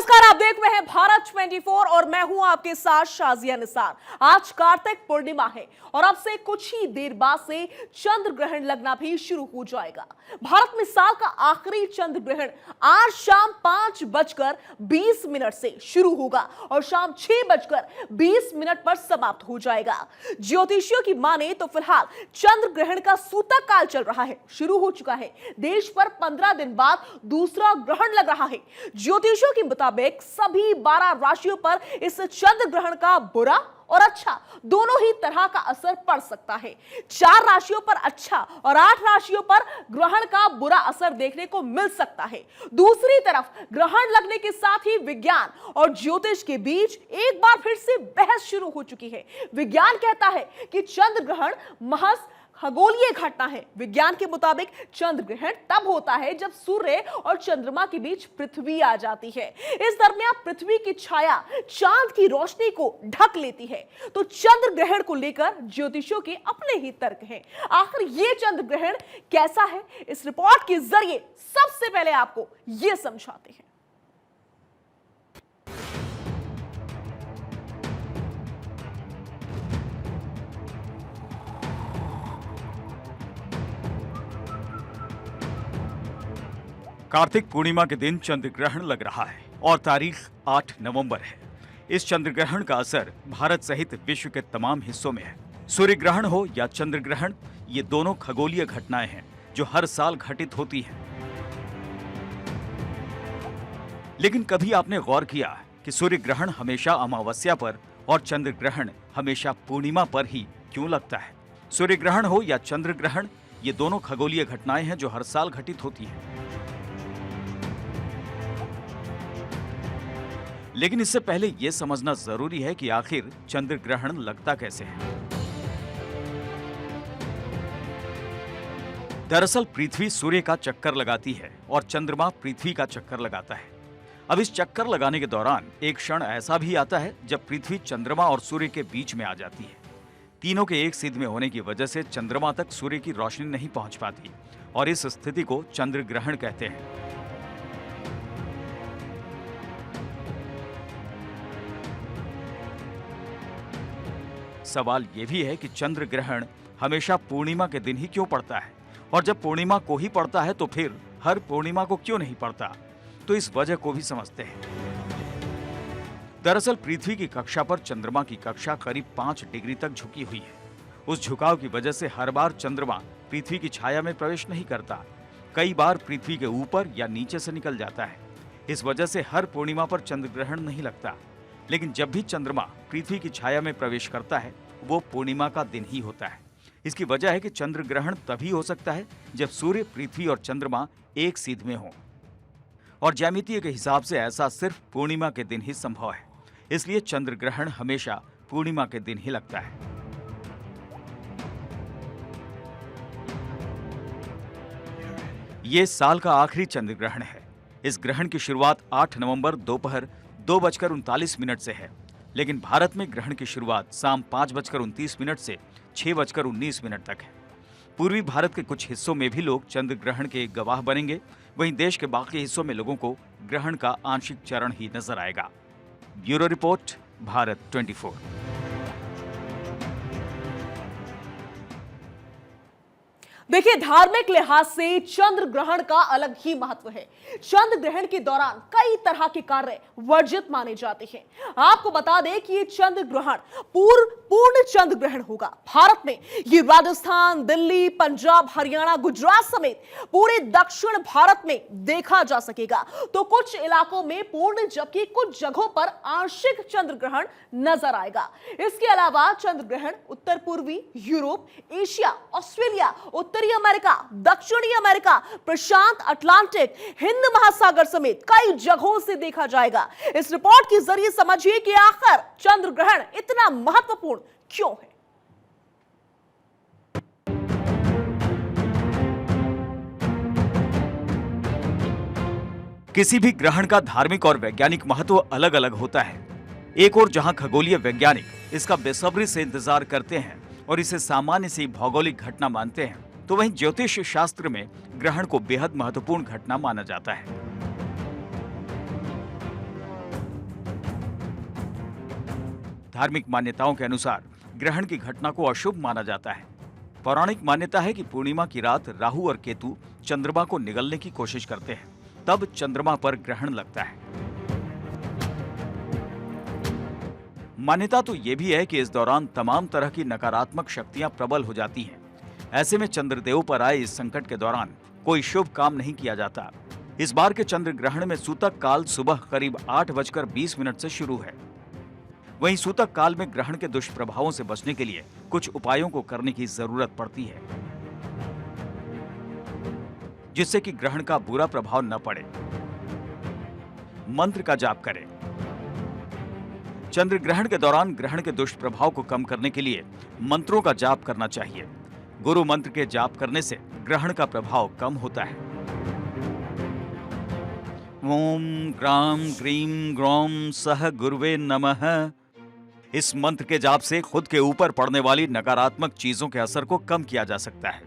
नमस्कार, आप देख रहे हैं भारत 24 और मैं हूं आपके साथ शाजिया निसार। आज कार्तिक पूर्णिमा है और अब से कुछ ही देर बाद से चंद्र ग्रहण लगना भी शुरू हो जाएगा। भारत में साल का आखिरी चंद्र ग्रहण आज शाम 5:20 से शुरू होगा और शाम 6:20 पर समाप्त हो जाएगा। ज्योतिषियों की माने तो फिलहाल चंद्र ग्रहण का सूतक काल चल रहा है, शुरू हो चुका है। देश पर 15 दिन बाद दूसरा ग्रहण लग रहा है। ज्योतिषियों के मुताबिक सभी 12 राशियों पर इस चंद्र ग्रहण का बुरा और अच्छा दोनों ही तरह का असर पड़ सकता है। 4 राशियों पर अच्छा और 8 राशियों पर ग्रहण का बुरा असर देखने को मिल सकता है। दूसरी तरफ ग्रहण लगने के साथ ही विज्ञान और ज्योतिष के बीच एक बार फिर से बहस शुरू हो चुकी है। विज्ञान कहता है कि चंद्र ग्रहण महज खगोलीय घटना है। विज्ञान के मुताबिक चंद्र ग्रहण तब होता है जब सूर्य और चंद्रमा के बीच पृथ्वी आ जाती है। इस दरमियान पृथ्वी की छाया चांद की रोशनी को ढक लेती है। तो चंद्र ग्रहण को लेकर ज्योतिषियों के अपने ही तर्क हैं। आखिर ये चंद्र ग्रहण कैसा है, इस रिपोर्ट के जरिए सबसे पहले आपको यह समझाते हैं। कार्तिक पूर्णिमा के दिन चंद्र ग्रहण लग रहा है और तारीख 8 नवंबर है। इस चंद्र ग्रहण का असर भारत सहित विश्व के तमाम हिस्सों में है। सूर्य ग्रहण हो या चंद्र ग्रहण, ये दोनों खगोलीय घटनाएं हैं जो हर साल घटित होती हैं। लेकिन कभी आपने गौर किया कि सूर्य ग्रहण हमेशा अमावस्या पर और चंद्र ग्रहण हमेशा पूर्णिमा पर ही क्यों लगता है? सूर्य ग्रहण हो या चंद्र ग्रहण, ये दोनों खगोलीय घटनाएं हैं जो हर साल घटित होती हैं। लेकिन इससे पहले यह समझना जरूरी है कि आखिर चंद्र ग्रहण लगता कैसे है। दरअसल पृथ्वी सूर्य का चक्कर लगाती है और चंद्रमा पृथ्वी का चक्कर लगाता है। अब इस चक्कर लगाने के दौरान एक क्षण ऐसा भी आता है जब पृथ्वी चंद्रमा और सूर्य के बीच में आ जाती है। तीनों के एक सीध में होने की वजह से चंद्रमा तक सूर्य की रोशनी नहीं पहुंच पाती और इस स्थिति को चंद्र ग्रहण कहते हैं। सवाल यह भी है कि चंद्र ग्रहण हमेशा पूर्णिमा के दिन ही क्यों पड़ता है, और जब पूर्णिमा को ही पड़ता है तो फिर हर पूर्णिमा को क्यों नहीं पड़ता? तो इस वजह को भी समझते हैं। दरअसल पृथ्वी की कक्षा पर चंद्रमा की कक्षा करीब 5 डिग्री तक झुकी हुई है। उस झुकाव की वजह से हर बार चंद्रमा पृथ्वी की छाया में प्रवेश नहीं करता। कई बार पृथ्वी के ऊपर या नीचे से निकल जाता है। इस वजह से हर पूर्णिमा पर चंद्र ग्रहण नहीं लगता। लेकिन जब भी चंद्रमा पृथ्वी की छाया में प्रवेश करता है वो पूर्णिमा का दिन ही होता है। इसकी वजह है कि चंद्र ग्रहण तभी हो सकता है जब सूर्य, पृथ्वी और चंद्रमा एक सीध में हो, और ज्यामितीय के हिसाब से ऐसा सिर्फ पूर्णिमा के दिन ही संभव है। इसलिए चंद्र ग्रहण हमेशा पूर्णिमा के दिन ही लगता है। ये साल का आखिरी चंद्र ग्रहण है। इस ग्रहण की शुरुआत 8 नवंबर दोपहर 2:39 से है, लेकिन भारत में ग्रहण की शुरुआत शाम 5:29 से 6:19 तक है। पूर्वी भारत के कुछ हिस्सों में भी लोग चंद्र ग्रहण के गवाह बनेंगे, वहीं देश के बाकी हिस्सों में लोगों को ग्रहण का आंशिक चरण ही नजर आएगा। Bureau report, Bharat 24। देखिए, धार्मिक लिहाज से चंद्र ग्रहण का अलग ही महत्व है। चंद्र ग्रहण के दौरान कई तरह के कार्य वर्जित माने जाते हैं। आपको बता दें कि ये चंद्र ग्रहण पूर्ण चंद्र ग्रहण होगा। भारत में ये राजस्थान, दिल्ली, पंजाब, हरियाणा, गुजरात समेत पूरे दक्षिण भारत में देखा जा सकेगा। तो कुछ इलाकों में पूर्ण, जबकि कुछ जगहों पर आंशिक चंद्र ग्रहण नजर आएगा। इसके अलावा चंद्र ग्रहण उत्तर पूर्वी यूरोप, एशिया, ऑस्ट्रेलिया, उत्तरी अमेरिका, दक्षिणी अमेरिका, प्रशांत अटलांटिक, हिंद महासागर समेत कई जगहों से देखा जाएगा। इस रिपोर्ट के जरिए समझिए कि आखिर चंद्र ग्रहण इतना महत्वपूर्ण क्यों है। किसी भी ग्रहण का धार्मिक और वैज्ञानिक महत्व अलग अलग होता है। एक और जहां खगोलीय वैज्ञानिक इसका बेसब्री से इंतजार करते हैं और इसे सामान्य सी भौगोलिक घटना मानते हैं, तो वहीं ज्योतिष शास्त्र में ग्रहण को बेहद महत्वपूर्ण घटना माना जाता है। धार्मिक मान्यताओं के अनुसार ग्रहण की घटना को अशुभ माना जाता है। पौराणिक मान्यता है कि पूर्णिमा की रात राहु और केतु चंद्रमा को निगलने की कोशिश करते हैं, तब चंद्रमा पर ग्रहण लगता है। मान्यता तो यह भी है कि इस दौरान तमाम तरह की नकारात्मक शक्तियां प्रबल हो जाती हैं। ऐसे में चंद्रदेव पर आए इस संकट के दौरान कोई शुभ काम नहीं किया जाता। इस बार के चंद्र ग्रहण में सूतक काल सुबह करीब 8:20 से शुरू है। वहीं सूतक काल में ग्रहण के दुष्प्रभावों से बचने के लिए कुछ उपायों को करने की जरूरत पड़ती है, जिससे कि ग्रहण का बुरा प्रभाव न पड़े। मंत्र का जाप करें। चंद्र ग्रहण के दौरान ग्रहण के दुष्प्रभाव को कम करने के लिए मंत्रों का जाप करना चाहिए। गुरु मंत्र के जाप करने से ग्रहण का प्रभाव कम होता है। ओम ग्राम ग्रीम ग्रौम सह गुरुवे नमः। इस मंत्र के जाप से खुद के ऊपर पड़ने वाली नकारात्मक चीजों के असर को कम किया जा सकता है।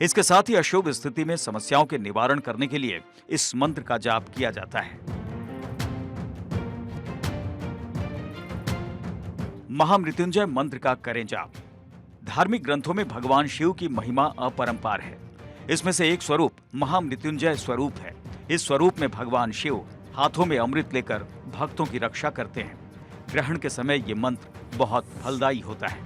इसके साथ ही अशुभ स्थिति में समस्याओं के निवारण करने के लिए इस मंत्र का जाप किया जाता है। महामृत्युंजय मंत्र का करें जाप। धार्मिक ग्रंथों में भगवान शिव की महिमा अपरंपार है। इसमें से एक स्वरूप महामृत्युंजय स्वरूप है। इस स्वरूप में भगवान शिव हाथों में अमृत लेकर भक्तों की रक्षा करते हैं। ग्रहण के समय ये मंत्र बहुत फलदायी होता है।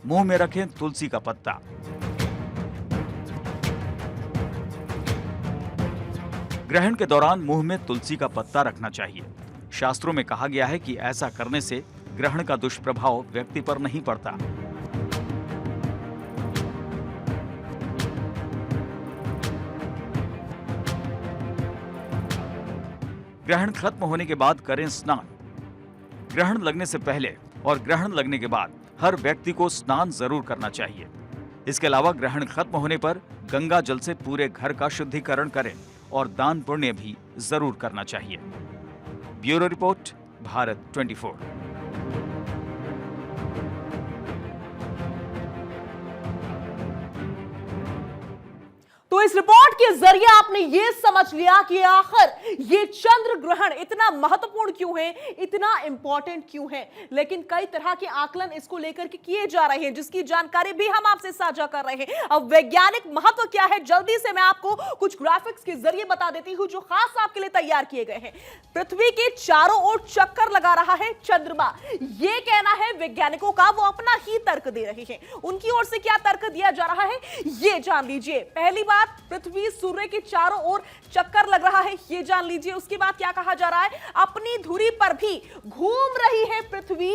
मुंह में रखें तुलसी का पत्ता। ग्रहण के दौरान मुंह में तुलसी का पत्ता रखना चाहिए। शास्त्रों में कहा गया है कि ऐसा करने से ग्रहण का दुष्प्रभाव व्यक्ति पर नहीं पड़ता। ग्रहण खत्म होने के बाद करें स्नान। ग्रहण लगने से पहले और ग्रहण लगने के बाद हर व्यक्ति को स्नान जरूर करना चाहिए। इसके अलावा ग्रहण खत्म होने पर गंगा जल से पूरे घर का शुद्धिकरण करें और दान पुण्य भी जरूर करना चाहिए। Bureau report, Bharat 24। तो इस रिपोर्ट के जरिए आपने ये समझ लिया कि आखिर ये चंद्र ग्रहण इतना महत्वपूर्ण क्यों है, इतना इंपॉर्टेंट क्यों है। लेकिन कई तरह के आकलन इसको लेकर के किए जा रहे हैं, जिसकी जानकारी भी हम आपसे साझा कर रहे हैं। अब वैज्ञानिक महत्व क्या है, जल्दी से मैं आपको कुछ ग्राफिक्स के जरिए बता देती हूं, जो खास आपके लिए तैयार किए गए हैं। पृथ्वी के चारों ओर चक्कर लगा रहा है चंद्रमा, ये कहना है वैज्ञानिकों का। वो अपना ही तर्क दे रहे हैं। उनकी ओर से क्या तर्क दिया जा रहा है, ये जान लीजिए। पहली बात, पृथ्वी सूर्य के चारों ओर चक्कर लग रहा है, ये जान लीजिए। उसके बाद क्या कहा जा रहा है, अपनी धुरी पर भी घूम रही है पृथ्वी।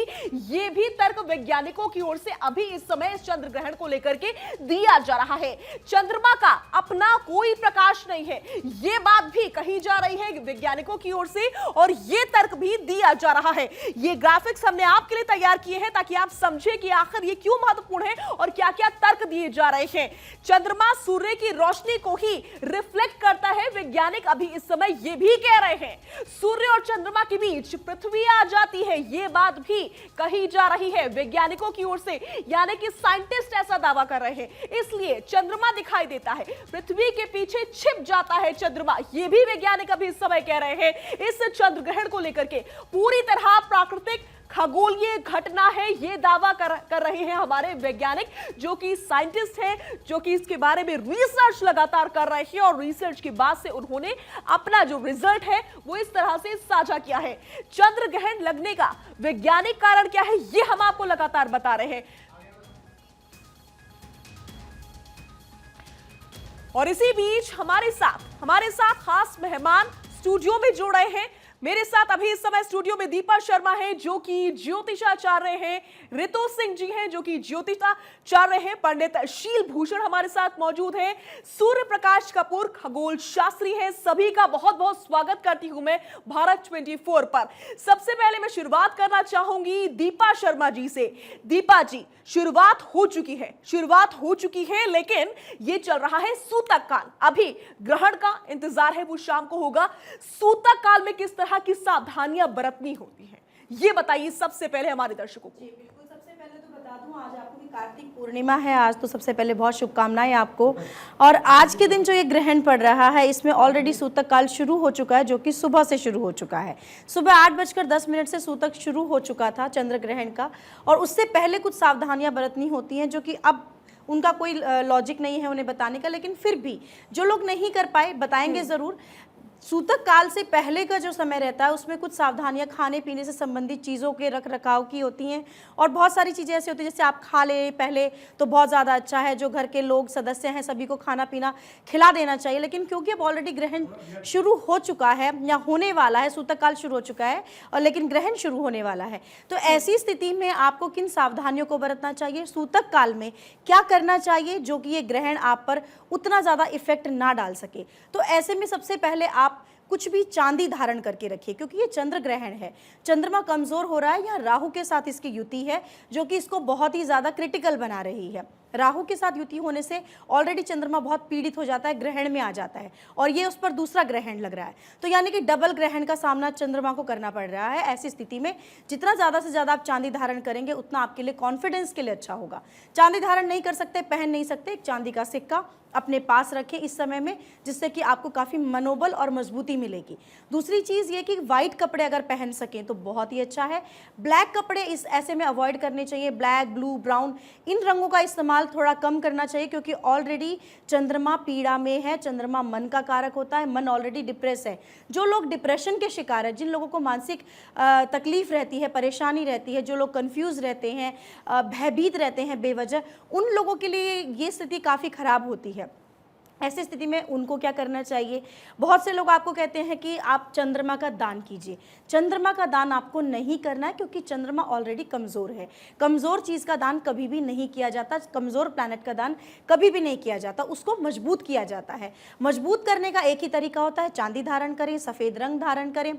ये भी तर्क वैज्ञानिकों की ओर से अभी इस समय इस चंद्र ग्रहण को लेकर के दिया जा रहा है। चंद्रमा का अपना कोई प्रकाश नहीं है, ये बात भी कही जा रही है वैज्ञानिकों की ओर से, और ये तर्क भी दिया जा रहा है। ये ग्राफिक्स हमने आपके लिए तैयार किए हैं ताकि आप समझे कि आखिर ये क्यों महत्वपूर्ण है और क्या क्या तर्क दिए जा रहे हैं। चंद्रमा सूर्य की रोशनी को ही रिफ्लेक्ट करता है। वैज्ञानिक अभी इस समय यह भी कह रहे हैं सूर्य और चंद्रमा के बीच पृथ्वी आ जाती है, यह बात भी कही जा रही है वैज्ञानिकों की ओर से, यानी कि साइंटिस्ट ऐसा दावा कर रहे हैं। इसलिए चंद्रमा दिखाई देता है, पृथ्वी के पीछे छिप जाता है चंद्रमा, यह भी वैज्ञानिक अभी इस समय कह रहे हैं। इस चंद्र ग्रहण को लेकर के पूरी तरह प्राकृतिक खगोलीय घटना है, ये दावा कर रहे हैं हमारे वैज्ञानिक, जो कि साइंटिस्ट हैं, जो कि इसके बारे में रिसर्च लगातार कर रहे हैं। और रिसर्च के बाद से उन्होंने अपना जो रिजल्ट है वो इस तरह से साझा किया है। चंद्र ग्रहण लगने का वैज्ञानिक कारण क्या है, ये हम आपको लगातार बता रहे हैं। और इसी बीच हमारे साथ खास मेहमान स्टूडियो में जुड़ रहे हैं। मेरे साथ अभी इस समय स्टूडियो में दीपा शर्मा है, जो कि ज्योतिषाचार्य हैं, रितु सिंह जी हैं, जो कि ज्योतिषाचार्य हैं, पंडित शील भूषण हमारे साथ मौजूद हैं, सूर्य प्रकाश कपूर खगोल शास्त्री हैं। सभी का बहुत बहुत स्वागत करती हूं मैं भारत 24 पर। सबसे पहले मैं शुरुआत करना चाहूंगी दीपा शर्मा जी से। दीपा जी, शुरुआत हो चुकी है, लेकिन ये चल रहा है सूतक काल। अभी ग्रहण का इंतजार है, वो शाम को होगा। सूतक काल में किस तरह की सावधानियां बरतनी होती हैं, ये बताइए सबसे पहले हमारे दर्शकों को। बिल्कुल, सबसे पहले तो बता दूं आज आपको कि कार्तिक पूर्णिमा है। आज तो सबसे पहले बहुत शुभकामनाएं आपको। और आज के दिन जो ये ग्रहण पड़ रहा है इसमें ऑलरेडी सूतक काल शुरू हो चुका है, जो कि सुबह से शुरू हो चुका है। सुबह 8:10 से सूतक शुरू हो चुका था चंद्र ग्रहण का, और उससे पहले कुछ सावधानियां बरतनी होती हैं जो कि अब उनका कोई लॉजिक नहीं है उन्हें बताने का, लेकिन फिर भी जो लोग नहीं कर पाए बताएंगे ज़रूर। सूतक काल से पहले का जो समय रहता है उसमें कुछ सावधानियां खाने पीने से संबंधित चीज़ों के रख रखाव की होती हैं, और बहुत सारी चीज़ें ऐसी होती हैं जैसे आप खा ले पहले तो बहुत ज़्यादा अच्छा है, जो घर के लोग सदस्य हैं सभी को खाना पीना खिला देना चाहिए। लेकिन क्योंकि अब ऑलरेडी ग्रहण शुरू हो चुका है या होने वाला है, सूतक काल शुरू हो चुका है और लेकिन ग्रहण शुरू होने वाला है, तो ऐसी स्थिति में आपको किन सावधानियों को बरतना चाहिए, सूतक काल में क्या करना चाहिए जो कि ये ग्रहण आप पर उतना ज़्यादा इफेक्ट ना डाल सके। तो ऐसे में सबसे पहले आप कुछ भी चांदी धारण करके रखिए, क्योंकि ये चंद्र ग्रहण है, चंद्रमा कमजोर हो रहा है, यहाँ राहु के साथ इसकी युति है जो कि इसको बहुत ही ज़्यादा क्रिटिकल बना रही है। राहु के साथ युति होने से ऑलरेडी चंद्रमा बहुत पीड़ित हो जाता है, ग्रहण में आ जाता है, और ये उस पर दूसरा ग्रहण लग रहा है, तो यानी कि डबल ग्रहण का सामना चंद्रमा को करना पड़ रहा है। ऐसी स्थिति में जितना ज़्यादा से ज़्यादा आप चांदी धारण करेंगे उतना आपके लिए कॉन्फिडेंस के लिए अच्छा होगा। चांदी धारण नहीं कर सकते, पहन नहीं सकते, एक चांदी का सिक्का अपने पास रखें इस समय में, जिससे कि आपको काफ़ी मनोबल और मजबूती मिलेगी। दूसरी चीज़ ये कि वाइट कपड़े अगर पहन सकें तो बहुत ही अच्छा है। ब्लैक कपड़े इस ऐसे में अवॉइड करने चाहिए, ब्लैक, ब्लू, ब्राउन इन रंगों का इस्तेमाल थोड़ा कम करना चाहिए, क्योंकि ऑलरेडी चंद्रमा पीड़ा में है, चंद्रमा मन का कारक होता है, मन ऑलरेडी डिप्रेस है। जो लोग डिप्रेशन के शिकार है, जिन लोगों को मानसिक तकलीफ रहती है, परेशानी रहती है, जो लोग कंफ्यूज रहते हैं, भयभीत रहते हैं बेवजह, उन लोगों के लिए ये स्थिति काफ़ी ख़राब होती है। ऐसी स्थिति में उनको क्या करना चाहिए, बहुत से लोग आपको कहते हैं कि आप चंद्रमा का दान कीजिए। चंद्रमा का दान आपको नहीं करना है, क्योंकि चंद्रमा ऑलरेडी कमज़ोर है। कमज़ोर चीज़ का दान कभी भी नहीं किया जाता, कमज़ोर प्लैनेट का दान कभी भी नहीं किया जाता, उसको मजबूत किया जाता है। मजबूत करने का एक ही तरीका होता है, चांदी धारण करें, सफ़ेद रंग धारण करें।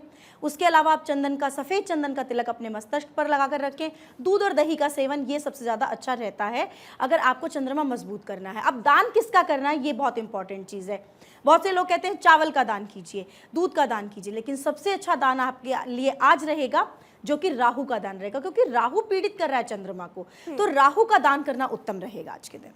उसके अलावा आप सफ़ेद चंदन का तिलक अपने मस्तिष्क पर लगा कर रखें। दूध और दही का सेवन ये सबसे ज़्यादा अच्छा रहता है अगर आपको चंद्रमा मजबूत करना है। अब दान किसका करना है ये बहुत इंपॉर्टेंट चीज़ है। बहुत से लोग कहते हैं चावल का दान कीजिए, दूध का दान कीजिए, लेकिन सबसे अच्छा दान आपके लिए आज रहेगा जो कि राहु का दान रहेगा, क्योंकि राहु पीड़ित कर रहा है चंद्रमा को, तो राहु का दान करना उत्तम रहेगा आज के दिन।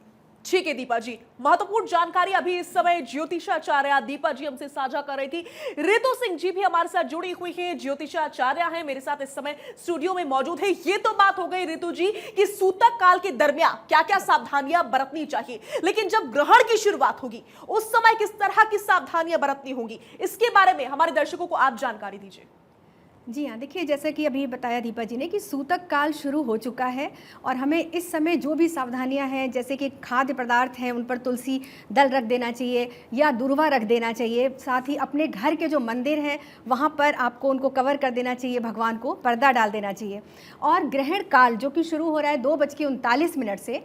ठीक है दीपा जी, महत्वपूर्ण जानकारी अभी इस समय ज्योतिषाचार्य दीपा जी हमसे साझा कर रही थी। रितु सिंह जी भी हमारे साथ जुड़ी हुई हैं, ज्योतिषाचार्य हैं, मेरे साथ इस समय स्टूडियो में मौजूद है। ये तो बात हो गई रितु जी कि सूतक काल के दरमियान क्या क्या सावधानियां बरतनी चाहिए, लेकिन जब ग्रहण की शुरुआत होगी उस समय किस तरह की सावधानियां बरतनी होंगी, इसके बारे में हमारे दर्शकों को आप जानकारी दीजिए। जी हाँ, देखिए जैसे कि अभी बताया दीपा जी ने कि सूतक काल शुरू हो चुका है, और हमें इस समय जो भी सावधानियां हैं, जैसे कि खाद्य पदार्थ हैं उन पर तुलसी दल रख देना चाहिए या दुर्वा रख देना चाहिए। साथ ही अपने घर के जो मंदिर हैं वहाँ पर आपको उनको कवर कर देना चाहिए, भगवान को पर्दा डाल देना चाहिए। और ग्रहण काल जो कि शुरू हो रहा है 2:39 से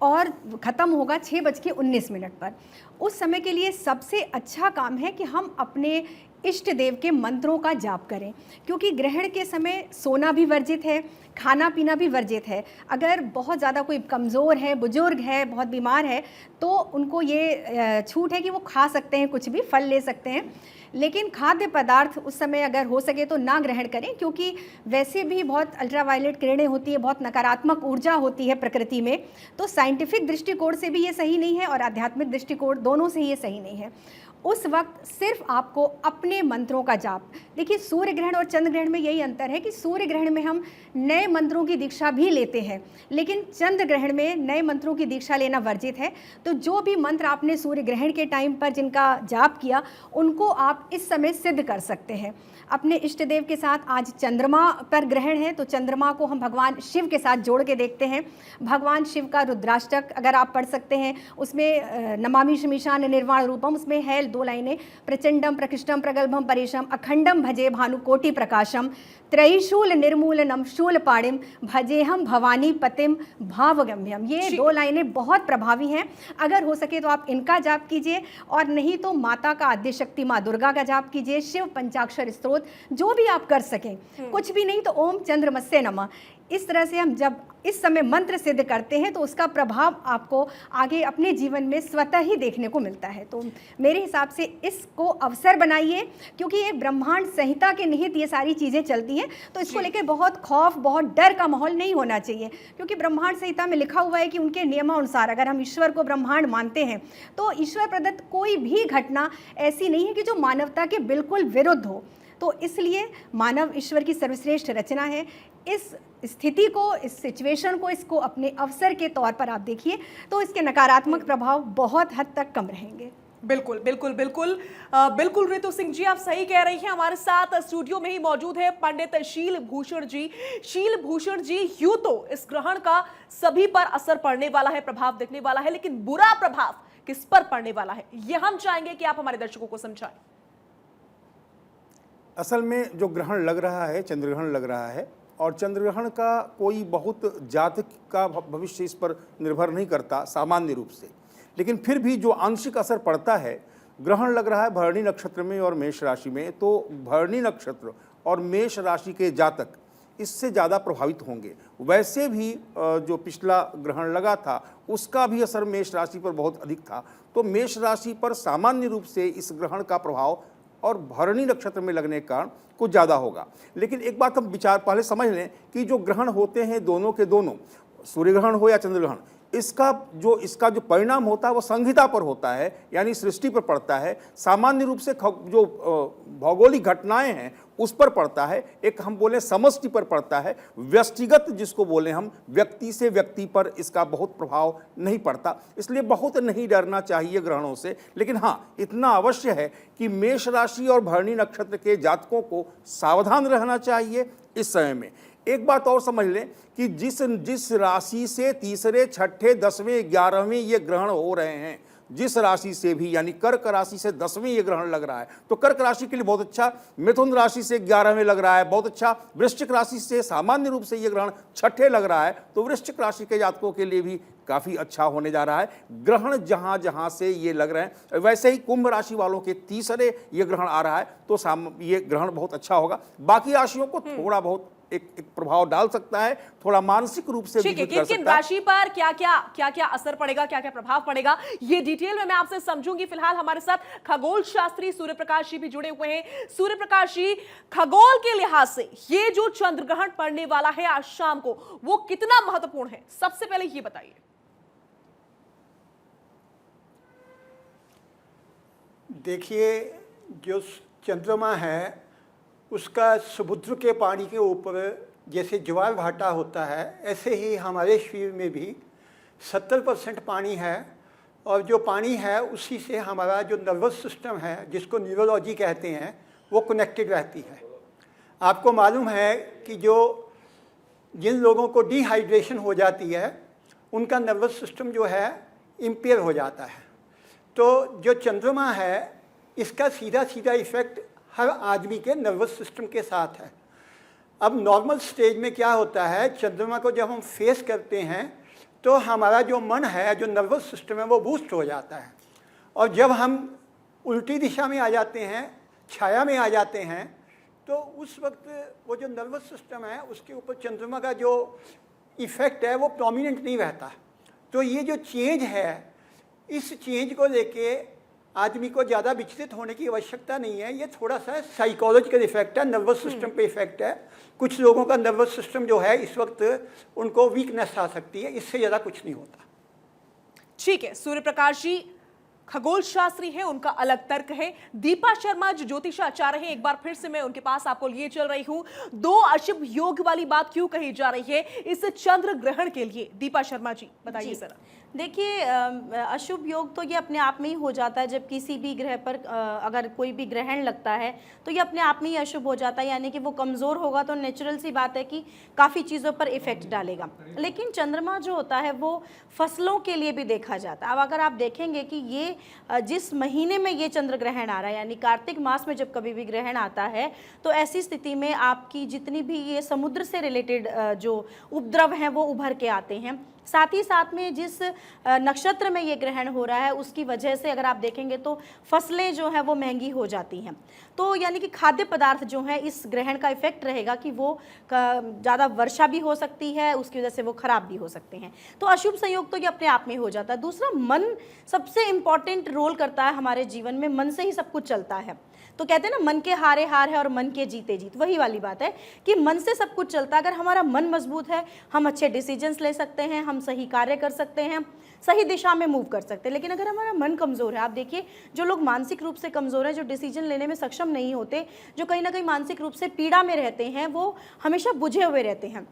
और ख़त्म होगा 6:19 पर, उस समय के लिए सबसे अच्छा काम है कि हम अपने इष्ट देव के मंत्रों का जाप करें, क्योंकि ग्रहण के समय सोना भी वर्जित है, खाना पीना भी वर्जित है। अगर बहुत ज़्यादा कोई कमज़ोर है, बुजुर्ग है, बहुत बीमार है, तो उनको ये छूट है कि वो खा सकते हैं, कुछ भी फल ले सकते हैं, लेकिन खाद्य पदार्थ उस समय अगर हो सके तो ना ग्रहण करें, क्योंकि वैसे भी बहुत अल्ट्रावायलेट किरणें होती है, बहुत नकारात्मक ऊर्जा होती है प्रकृति में। तो साइंटिफिक दृष्टिकोण से भी ये सही नहीं है और आध्यात्मिक दृष्टिकोण दोनों से ये सही नहीं है। उस वक्त सिर्फ आपको अपने मंत्रों का जाप, देखिए सूर्य ग्रहण और चंद्र ग्रहण में यही अंतर है कि सूर्य ग्रहण में हम नए मंत्रों की दीक्षा भी लेते हैं, लेकिन चंद्र ग्रहण में नए मंत्रों की दीक्षा लेना वर्जित है। तो जो भी मंत्र आपने सूर्य ग्रहण के टाइम पर जिनका जाप किया उनको आप इस समय सिद्ध कर सकते हैं अपने इष्ट देव के साथ। आज चंद्रमा पर ग्रहण है तो चंद्रमा को हम भगवान शिव के साथ जोड़ के देखते हैं। भगवान शिव का रुद्राष्टक अगर आप पढ़ सकते हैं, उसमें नमामि शमीशान निर्वाण रूपम, उसमें है 2 लाइनें, प्रचंडम प्रकृष्टम प्रगल्भम परेशम अखंडम भजे भानुकोटि प्रकाशम त्रयशूल निर्मूलनम शूल पाणिम भजेहम भवानी पतिम भावगम्यम। ये 2 लाइनें बहुत प्रभावी हैं। अगर हो सके तो आप इनका जाप कीजिए, और नहीं तो माता का आद्य शक्ति माँ दुर्गा का जाप कीजिए, शिव पंचाक्षर स्तोत्र, जो भी आप कर सकें। कुछ भी नहीं तो ओम चंद्रमस्य नमः, इस तरह से हम जब इस समय मंत्र सिद्ध करते हैं तो उसका प्रभाव आपको आगे अपने जीवन में स्वतः ही देखने को मिलता है। तो मेरे हिसाब से इसको अवसर बनाइए, क्योंकि ये ब्रह्मांड संहिता के निहित ये सारी चीज़ें चलती हैं, तो इसको लेकर बहुत खौफ, बहुत डर का माहौल नहीं होना चाहिए, क्योंकि ब्रह्मांड संहिता में लिखा हुआ है कि उनके नियमानुसार अगर हम ईश्वर को ब्रह्मांड मानते हैं तो ईश्वर प्रदत्त कोई भी घटना ऐसी नहीं है कि जो मानवता के बिल्कुल विरुद्ध हो। तो इसलिए मानव ईश्वर की सर्वश्रेष्ठ रचना है। इस स्थिति को, इस सिचुएशन को, इसको अपने अवसर के तौर पर आप देखिए तो इसके नकारात्मक प्रभाव बहुत हद तक कम रहेंगे। बिल्कुल बिल्कुल बिल्कुल बिल्कुल रितु सिंह जी, आप सही कह रही हैं। हमारे साथ स्टूडियो में ही मौजूद है पंडित शील भूषण जी। शील भूषण जी, यूं तो इस ग्रहण का सभी पर असर पड़ने वाला है, प्रभाव दिखने वाला है, लेकिन बुरा प्रभाव किस पर पड़ने वाला है, ये हम चाहेंगे कि आप हमारे दर्शकों को समझाएं। असल में जो ग्रहण लग रहा है, चंद्रग्रहण लग रहा है, और चंद्रग्रहण का कोई बहुत जातक का भविष्य इस पर निर्भर नहीं करता सामान्य रूप से, लेकिन फिर भी जो आंशिक असर पड़ता है, ग्रहण लग रहा है भरणी नक्षत्र में और मेष राशि में, तो भरणी नक्षत्र और मेष राशि के जातक इससे ज़्यादा प्रभावित होंगे। वैसे भी जो पिछला ग्रहण लगा था उसका भी असर मेष राशि पर बहुत अधिक था, तो मेष राशि पर सामान्य रूप से इस ग्रहण का प्रभाव और भरणी नक्षत्र में लगने के कारण कुछ ज़्यादा होगा। लेकिन एक बात हम विचार पहले समझ लें कि जो ग्रहण होते हैं दोनों के दोनों, सूर्य ग्रहण हो या चंद्र ग्रहण, इसका जो परिणाम होता है वो संहिता पर होता है, यानी सृष्टि पर पड़ता है। सामान्य रूप से जो भौगोलिक घटनाएं हैं उस पर पड़ता है, एक हम बोले समष्टि पर पड़ता है। व्यक्तिगत जिसको बोले हम, व्यक्ति से व्यक्ति पर इसका बहुत प्रभाव नहीं पड़ता, इसलिए बहुत नहीं डरना चाहिए ग्रहणों से। लेकिन हाँ, इतना अवश्य है कि मेष राशि और भरणी नक्षत्र के जातकों को सावधान रहना चाहिए इस समय में। एक बात और समझ लें कि जिस राशि से तीसरे, छठे, 10वें, 11वें ये ग्रहण हो रहे हैं, जिस राशि से भी, यानी कर्क राशि से 10वें ये ग्रहण लग रहा है तो कर्क राशि के लिए बहुत अच्छा, मिथुन राशि से 11वें लग रहा है बहुत अच्छा, वृश्चिक राशि से सामान्य रूप से ये ग्रहण छठे लग रहा है, तो वृश्चिक राशि के जातकों के लिए भी काफ़ी अच्छा होने जा रहा है। ग्रहण जहाँ जहाँ से ये लग रहे हैं, वैसे ही कुंभ राशि वालों के तीसरे ये ग्रहण आ रहा है, तो ये ग्रहण बहुत अच्छा होगा। बाकी राशियों को थोड़ा बहुत एक प्रभाव डाल सकता है, थोड़ा मानसिक रूप से ठीक है, किन राशि पर क्या असर पड़ेगा, क्या प्रभाव पड़ेगा, ये डिटेल में मैं आपसे समझूंगी। फिलहाल हमारे साथ खगोल शास्त्री सूर्य प्रकाश जी भी जुड़े हुए हैं। सूर्य प्रकाश जी, खगोल के लिहाज से ये जो चंद्र ग्रहण पड़ने वाला है आज शाम को, वो कितना महत्वपूर्ण है, सबसे पहले ये बताइए। देखिए, जो चंद्रमा है उसका समुद्र के पानी के ऊपर जैसे ज्वार भाटा होता है, ऐसे ही हमारे शरीर में भी 70% पानी है, और जो पानी है उसी से हमारा जो नर्वस सिस्टम है, जिसको न्यूरोलॉजी कहते हैं, वो कनेक्टेड रहती है। आपको मालूम है कि जिन लोगों को डिहाइड्रेशन हो जाती है उनका नर्वस सिस्टम जो है इम्पेयर हो जाता है। तो जो चंद्रमा है इसका सीधा सीधा इफ़ेक्ट हर आदमी के नर्वस सिस्टम के साथ है। अब नॉर्मल स्टेज में क्या होता है, चंद्रमा को जब हम फेस करते हैं तो हमारा जो मन है, जो नर्वस सिस्टम है, वो बूस्ट हो जाता है, और जब हम उल्टी दिशा में आ जाते हैं, छाया में आ जाते हैं, तो उस वक्त वो जो नर्वस सिस्टम है उसके ऊपर चंद्रमा का जो इफ़ेक्ट है वो प्रोमिनेंट नहीं रहता। तो ये जो चेंज है, इस चेंज को लेके आदमी को ज़्यादा विचलित होने की आवश्यकता नहीं है। ये थोड़ा सा साइकोलॉजिकल इफेक्ट है, नर्वस सिस्टम पे इफेक्ट है। कुछ लोगों का नर्वस सिस्टम जो है इस वक्त उनको वीकनेस आ सकती है, इससे ज़्यादा कुछ नहीं होता। ठीक है, सूर्य प्रकाश जी खगोल शास्त्री है, उनका अलग तर्क है। दीपा शर्मा जो ज्योतिष आचार्य हैं, एक बार फिर से मैं उनके पास आपको लिए चल रही हूं। 2 अशुभ योग वाली बात क्यों कही जा रही है इस चंद्र ग्रहण के लिए? दीपा शर्मा जी बताइए जरा। देखिए, अशुभ योग तो ये अपने आप में ही हो जाता है। जब किसी भी ग्रह पर अगर कोई भी ग्रहण लगता है तो ये अपने आप में ही अशुभ हो जाता है, यानी कि वो कमज़ोर होगा तो नेचुरल सी बात है कि काफ़ी चीज़ों पर इफ़ेक्ट डालेगा। लेकिन चंद्रमा जो होता है वो फसलों के लिए भी देखा जाता है। अब अगर आप देखेंगे कि ये जिस महीने में ये चंद्र ग्रहण आ रहा है, यानी कार्तिक मास में जब कभी भी ग्रहण आता है, तो ऐसी स्थिति में आपकी जितनी भी ये समुद्र से रिलेटेड जो उपद्रव हैं वो उभर के आते हैं, साथ ही साथ में जिस नक्षत्र में ये ग्रहण हो रहा है उसकी वजह से अगर आप देखेंगे तो फसलें जो हैं वो महंगी हो जाती हैं। तो यानी कि खाद्य पदार्थ जो हैं इस ग्रहण का इफेक्ट रहेगा कि वो ज़्यादा वर्षा भी हो सकती है, उसकी वजह से वो खराब भी हो सकते हैं। तो अशुभ संयोग तो ये अपने आप में हो जाता है। दूसरा, मन सबसे इम्पॉर्टेंट रोल करता है हमारे जीवन में, मन से ही सब कुछ चलता है। तो कहते हैं ना, मन के हारे हार है और मन के जीते जीत, वही वाली बात है कि मन से सब कुछ चलता है। अगर हमारा मन मजबूत है, हम अच्छे डिसीजंस ले सकते हैं, हम सही कार्य कर सकते हैं, सही दिशा में मूव कर सकते हैं। लेकिन अगर हमारा मन कमज़ोर है, आप देखिए जो लोग मानसिक रूप से कमज़ोर हैं, जो डिसीजन लेने में सक्षम नहीं होते, जो कहीं ना कहीं मानसिक रूप से पीड़ा में रहते हैं, वो हमेशा बुझे हुए रहते हैं।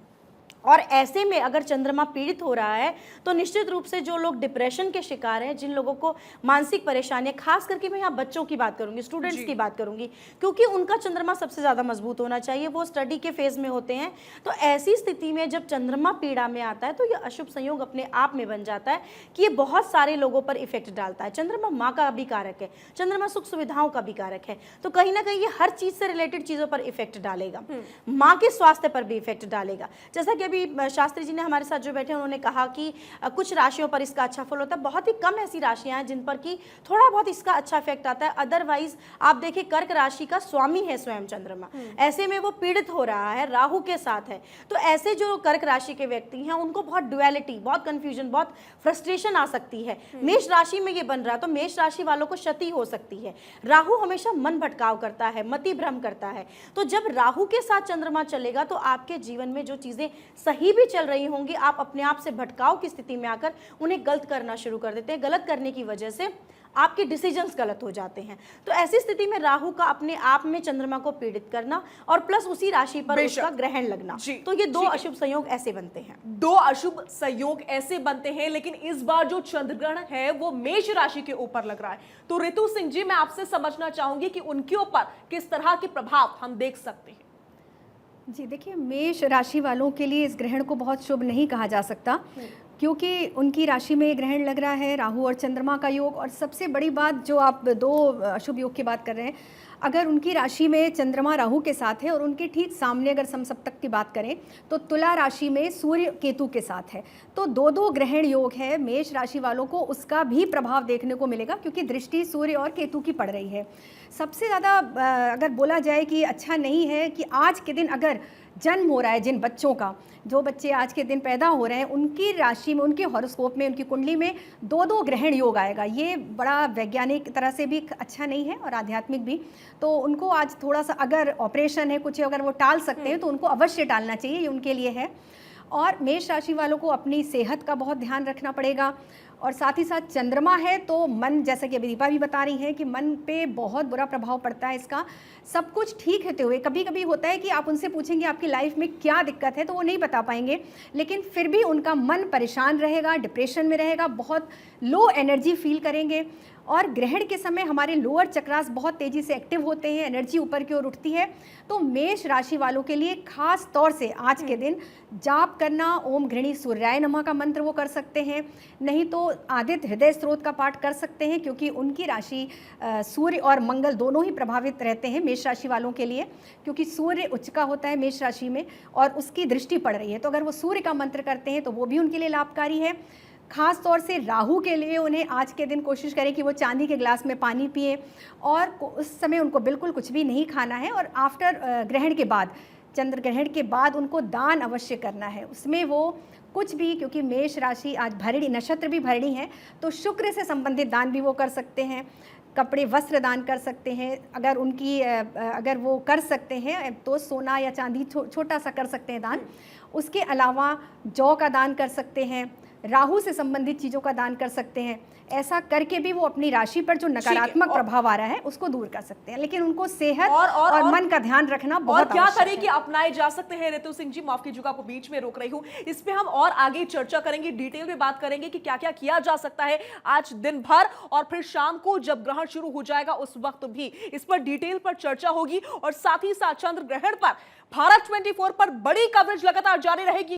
और ऐसे में अगर चंद्रमा पीड़ित हो रहा है तो निश्चित रूप से जो लोग डिप्रेशन के शिकार हैं, जिन लोगों को मानसिक परेशानियां, खास करके मैं यहाँ बच्चों की बात करूंगी, स्टूडेंट्स की बात करूंगी, क्योंकि उनका चंद्रमा सबसे ज़्यादा मजबूत होना चाहिए, वो स्टडी के फेज में होते हैं। तो ऐसी स्थिति में जब चंद्रमा पीड़ा में आता है तो ये अशुभ संयोग अपने आप में बन जाता है कि ये बहुत सारे लोगों पर इफेक्ट डालता है। चंद्रमा माँ का भी कारक है, चंद्रमा सुख सुविधाओं का भी कारक है, तो कहीं ना कहीं ये हर चीज़ से रिलेटेड चीज़ों पर इफेक्ट डालेगा, माँ के स्वास्थ्य पर भी इफेक्ट डालेगा। जैसा कि अभी शास्त्री जी ने हमारे साथ जो बैठे उन्होंने कहा कि कुछ राशियों पर इसका अच्छा फल होता है, बहुत ही कम ऐसी राशियां हैं जिन पर कि थोड़ा बहुत इसका अच्छा इफेक्ट आता है। अदरवाइज आप देखिए कर्क राशि का स्वामी है स्वयं चंद्रमा, ऐसे में वो पीड़ित हो रहा है, राहु के साथ है। तो ऐसे जो कर्क राशि के व्यक्ति हैं उनको बहुत ड्युअलिटी, बहुत कंफ्यूजन, बहुत फ्रस्ट्रेशन आ सकती है। मेष राशि में ये बन रहा है तो मेष राशि वालों को क्षति हो सकती है। राहु हमेशा मन भटकाव करता है, मति भ्रम करता है। तो जब राहु के साथ चंद्रमा चलेगा तो आपके जीवन में जो चीजें सही भी चल रही होंगी, आप अपने आप से भटकाव की स्थिति में आकर उन्हें गलत करना शुरू कर देते हैं। गलत करने की वजह से आपके डिसीजंस गलत हो जाते हैं। तो ऐसी स्थिति में राहु का अपने आप में चंद्रमा को पीड़ित करना और प्लस उसी राशि पर उसका ग्रहण लगना, तो ये दो अशुभ संयोग ऐसे बनते हैं। दो अशुभ संयोग ऐसे बनते हैं, लेकिन इस बार जो चंद्रग्रहण है वो मेष राशि के ऊपर लग रहा है। तो ऋतु सिंह जी, मैं आपसे समझना चाहूंगी कि उनके ऊपर किस तरह के प्रभाव हम देख सकते हैं। जी देखिए, मेष राशि वालों के लिए इस ग्रहण को बहुत शुभ नहीं कहा जा सकता, क्योंकि उनकी राशि में ग्रहण लग रहा है, राहु और चंद्रमा का योग। और सबसे बड़ी बात जो आप दो अशुभ योग की बात कर रहे हैं, अगर उनकी राशि में चंद्रमा राहु के साथ है और उनके ठीक सामने अगर समसप्तक की बात करें तो तुला राशि में सूर्य केतु के साथ है, तो दो ग्रहण योग है। मेष राशि वालों को उसका भी प्रभाव देखने को मिलेगा, क्योंकि दृष्टि सूर्य और केतु की पड़ रही है। सबसे ज़्यादा अगर बोला जाए कि अच्छा नहीं है कि आज के दिन अगर जन्म हो रहा है, जिन बच्चों का, जो बच्चे आज के दिन पैदा हो रहे हैं, उनकी राशि में, उनके हॉरोस्कोप में, उनकी कुंडली में दो ग्रहण योग आएगा। ये बड़ा वैज्ञानिक तरह से भी अच्छा नहीं है और आध्यात्मिक भी। तो उनको आज थोड़ा सा अगर ऑपरेशन है कुछ, अगर वो टाल सकते हैं तो उनको अवश्य टालना चाहिए, ये उनके लिए है। और मेष राशि वालों को अपनी सेहत का बहुत ध्यान रखना पड़ेगा। और साथ ही साथ चंद्रमा है तो मन, जैसा कि अभी दीपा भी बता रही हैं कि मन पे बहुत बुरा प्रभाव पड़ता है इसका। सब कुछ ठीक होते हुए कभी कभी होता है कि आप उनसे पूछेंगे आपकी लाइफ में क्या दिक्कत है तो वो नहीं बता पाएंगे, लेकिन फिर भी उनका मन परेशान रहेगा, डिप्रेशन में रहेगा, बहुत लो एनर्जी फील करेंगे। और ग्रहण के समय हमारे लोअर चक्रास बहुत तेज़ी से एक्टिव होते हैं, एनर्जी ऊपर की ओर उठती है। तो मेष राशि वालों के लिए खास तौर से आज के दिन जाप करना, ओम घृणी सूर्याय नमः का मंत्र वो कर सकते हैं, नहीं तो आदित्य हृदय स्त्रोत का पाठ कर सकते हैं, क्योंकि उनकी राशि सूर्य और मंगल दोनों ही प्रभावित रहते हैं मेष राशि वालों के लिए, क्योंकि सूर्य उच्च का होता है मेष राशि में और उसकी दृष्टि पड़ रही है। तो अगर वो सूर्य का मंत्र करते हैं तो वो भी उनके लिए लाभकारी है। खास तौर से राहु के लिए उन्हें आज के दिन कोशिश करें कि वो चांदी के ग्लास में पानी पिए और उस समय उनको बिल्कुल कुछ भी नहीं खाना है। और आफ्टर ग्रहण के बाद, चंद्र ग्रहण के बाद उनको दान अवश्य करना है। उसमें वो कुछ भी, क्योंकि मेष राशि आज भरणी, नक्षत्र भी भरणी है, तो शुक्र से संबंधित दान भी वो कर सकते हैं। कपड़े वस्त्र दान कर सकते हैं, अगर वो कर सकते हैं तो सोना या चांदी छोटा सा कर सकते हैं दान। उसके अलावा जौ का दान कर सकते हैं, राहु से संबंधित चीज़ों का दान कर सकते हैं। ऐसा करके भी वो अपनी राशि पर जो नकारात्मक प्रभाव आ रहा है उसको दूर कर सकते हैं, लेकिन उनको सेहत और मन का ध्यान रखना बहुत और क्या तरीके अपनाए जा सकते हैं। ऋतु सिंह जी, माफ कीजिएगा, आपको बीच में रोक रही हूँ, इस पे हम और आगे चर्चा करेंगे, डिटेल में बात करेंगे कि क्या क्या किया जा सकता है आज दिन भर, और फिर शाम को जब ग्रहण शुरू हो जाएगा उस वक्त भी इस पर डिटेल पर चर्चा होगी। और साथ ही साथ चंद्र ग्रहण पर भारत 24 पर बड़ी कवरेज लगातार जारी रहेगी।